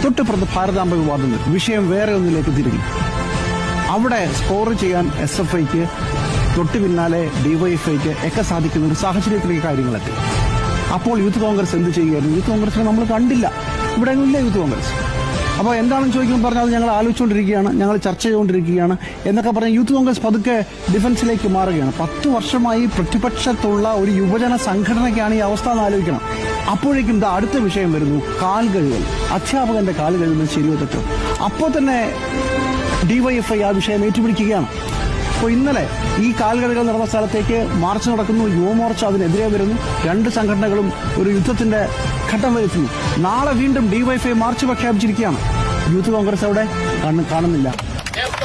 തൊട്ടിപ്പുറത്ത് ഭാരതാംബ വിവാദം വിഷയം വേറെ ഒന്നിലേക്ക് തിരിഞ്ഞു. അവിടെ സ്കോർ ചെയ്യാൻ SFIക്ക് തൊട്ടു പിന്നാലെ DYFIക്ക് ഒക്കെ സാധിക്കുന്ന ഒരു സാഹചര്യത്തിലേക്ക് കാര്യങ്ങളെത്തി. അപ്പോൾ യൂത്ത് കോൺഗ്രസ് എന്ത് ചെയ്യുകയായിരുന്നു? യൂത്ത് കോൺഗ്രസിനെ നമ്മൾ കണ്ടില്ല, ഇവിടെ ഇല്ല യൂത്ത് കോൺഗ്രസ്. അപ്പോൾ എന്താണെന്ന് ചോദിക്കുമ്പോൾ പറഞ്ഞാൽ അത് ഞങ്ങൾ ആലോചിച്ചുകൊണ്ടിരിക്കുകയാണ്, ഞങ്ങൾ ചർച്ച ചെയ്തുകൊണ്ടിരിക്കുകയാണ് എന്നൊക്കെ പറഞ്ഞ് യൂത്ത് കോൺഗ്രസ് പതുക്കെ ഡിഫൻസിലേക്ക് മാറുകയാണ്. 10 വർഷമായി പ്രതിപക്ഷത്തുള്ള ഒരു യുവജന സംഘടനയ്ക്കാണ് ഈ അവസ്ഥ എന്ന് ആലോചിക്കണം. അപ്പോഴേക്കും അടുത്ത വിഷയം വരുന്നു, കാൽ കഴുകൽ. അധ്യാപകന്റെ കാൽ കഴുകുന്നത് ശരിയോ തെറ്റോ? അപ്പോൾ തന്നെ DYFI ആ വിഷയം ഏറ്റുപിടിക്കുകയാണ്. അപ്പോൾ ഇന്നലെ ഈ കാൽകഴുകൽ നടന്ന സ്ഥലത്തേക്ക് മാർച്ച് നടക്കുന്നു, യുവമോർച്ച അതിനെതിരെ വരുന്നു. 2 സംഘടനകളും ഒരു യുദ്ധത്തിന്റെ ഘട്ടം വരുത്തുന്നു. നാളെ വീണ്ടും DYFI മാർച്ച് പ്രഖ്യാപിച്ചിരിക്കുകയാണ്. യൂത്ത് കോൺഗ്രസ് അവിടെ കാണുന്നില്ല. എല്ലാ